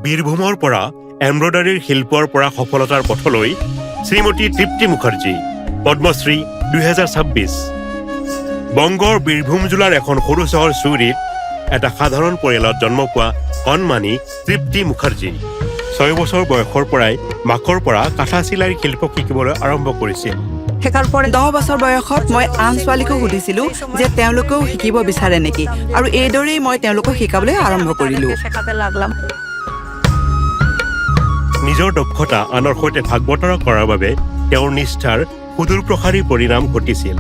বীৰভূমৰ পৰা এমব্ৰইডাৰীৰ শিল্পৰ পৰা সফলতাৰ পথলৈ শ্ৰীমতী তৃপ্তি মুখাৰ্জী, পদ্মশ্ৰী 2026। বংগৰ বীৰভূম জিলাৰ এখন সৰু চহৰ চুৰিত এটা সাধাৰণ পৰিয়ালত জন্ম পোৱা কণমানি তৃপ্তি মুখাৰ্জী 6 বছৰ বয়সৰ পৰাই মাকৰ পৰা কাঁথা চিলাইৰ শিল্প শিকিবলৈ আৰম্ভ কৰিছিল। শেখাৰ পৰা 10 বছৰ বয়সত মই আন ছোৱালীকো সুধিছিলোঁ যে তেওঁলোকেও শিকিব বিচাৰে নেকি, আৰু এইদৰেই মই তেওঁলোকক শিকাবলৈ আৰম্ভ কৰিলোঁ। নিজৰ দক্ষতা আনৰ সৈতে ভাগ বতৰা কৰাৰ বাবে তেওঁৰ নিষ্ঠাৰ সুদূৰ প্ৰসাৰী পৰিণাম ঘটিছিল।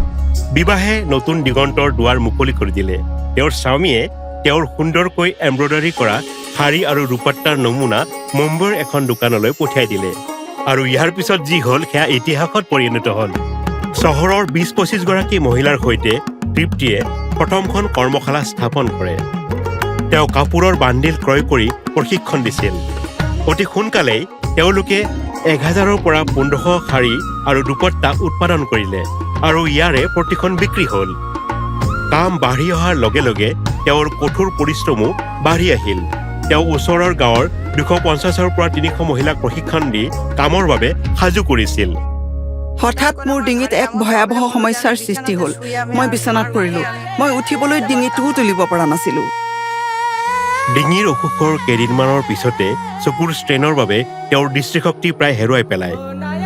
বিবাহে নতুন দিগন্তৰ দুৱাৰ মুকলি কৰি দিলে। তেওঁৰ স্বামীয়ে তেওঁৰ সুন্দৰকৈ এমব্ৰইডাৰী কৰা শাৰী আৰু দুপাট্টাৰ নমুনা মুম্বাইৰ এখন দোকানলৈ পঠিয়াই দিলে। আৰু ইয়াৰ পিছত যি হ'ল সেয়া ইতিহাসত পৰিণত হ'ল। চহৰৰ 20-25 গৰাকী মহিলাৰ সৈতে তৃপ্তিয়ে প্ৰথমখন কৰ্মশালা স্থাপন কৰে। তেওঁ কাপোৰৰ বান্ডিল ক্ৰয় কৰি প্ৰশিক্ষণ দিছিল। অতি সোনকালেই তেওঁলোকে 1000ৰ পৰা 1500 শাৰী আৰু দুপাট্টা উৎপাদন কৰিলে আৰু ইয়াৰে প্ৰতিখন বিক্ৰী হ'ল। কাম বাঢ়ি অহাৰ লগে লগে তেওঁৰ কঠোৰ পৰিশ্ৰমো বাঢ়ি আহিল। তেওঁ ওচৰৰ গাঁৱৰ 250ৰ পৰা 300 মহিলাক প্ৰশিক্ষণ দি কামৰ বাবে সাজু কৰিছিল। হঠাৎ মোৰ ডিঙিত এক ভয়াৱহ সমস্যাৰ সৃষ্টি হ'ল। মই বিচনাত পৰিলোঁ। মই উঠিবলৈ ডিঙিটোও তুলিব পৰা নাছিলোঁ। ডিঙিৰ অসুখৰ কেইদিনমানৰ পিছতে চকুৰ ষ্ট্ৰেইনৰ বাবে তেওঁৰ দৃষ্টিশক্তি প্ৰায় হেৰুৱাই পেলায়।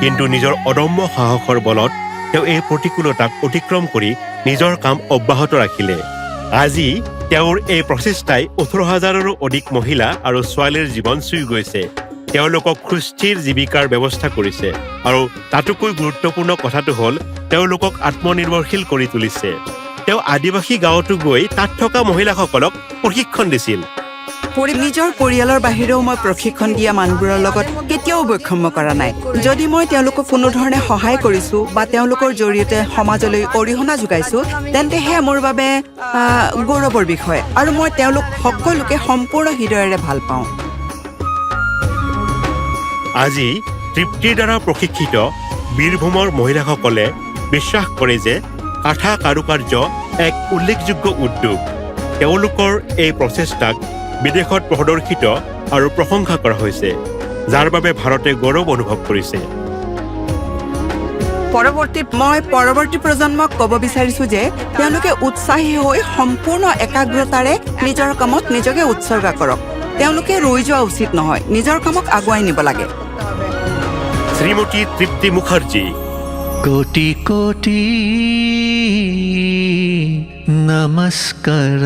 কিন্তু নিজৰ অদম্য সাহসৰ বলত তেওঁ এই প্ৰতিকূলতাক অতিক্ৰম কৰি নিজৰ কাম অব্যাহত ৰাখিলে। আজি তেওঁৰ এই প্ৰচেষ্টাই 18,000ৰো অধিক মহিলা আৰু ছোৱালীৰ জীৱন চুই গৈছে। তেওঁলোকক সুস্থিৰ জীৱিকাৰ ব্যৱস্থা কৰিছে আৰু তাতোকৈ গুৰুত্বপূৰ্ণ কথাটো হ'ল তেওঁলোকক আত্মনিৰ্ভৰশীল কৰি তুলিছে। তেওঁ আদিবাসী গাঁৱতো গৈ তাত থকা মহিলাসকলক প্ৰশিক্ষণ দিছিল। নিজৰ পৰিয়ালৰ বাহিৰেও মই প্ৰশিক্ষণ দিয়া মানুহবোৰৰ লগত কেতিয়াও বৈষম্য কৰা নাই। যদি মই তেওঁলোকক কোনো ধৰণে সহায় কৰিছোঁ বা তেওঁলোকৰ জৰিয়তে সমাজলৈ অৰিহণা যোগাইছোঁ, তেন্তে সেয়া মোৰ বাবে গৌৰৱৰ বিষয় আৰু মই তেওঁলোক সকলোকে সম্পূৰ্ণ হৃদয়েৰে ভাল পাওঁ। আজি তৃপ্তিৰ দ্বাৰা প্ৰশিক্ষিত বীৰভূমৰ মহিলাসকলে বিশ্বাস কৰে যে কাঁথা কাৰুকাৰ্য এক উল্লেখযোগ্য উদ্যোগ। তেওঁলোকৰ এই প্ৰচেষ্টাক বিদেশত প্ৰদৰ্শিত আৰু প্ৰশংসা কৰা হৈছে, যাৰ বাবে ভাৰতে গৌৰৱ অনুভৱ কৰিছে। মই পৰৱৰ্তী প্ৰজন্মক ক'ব বিচাৰিছোঁ যে তেওঁলোকে উৎসাহী হৈ সম্পূৰ্ণ একাগ্ৰতাৰে নিজৰ কামত নিজকে উৎসৰ্গা কৰক। তেওঁলোকে ৰৈ যোৱা উচিত নহয়, নিজৰ কামক আগুৱাই নিব লাগে। শ্ৰীমতী তৃপ্তি মুখাৰ্জী। কোটি কোটি নমস্কাৰ।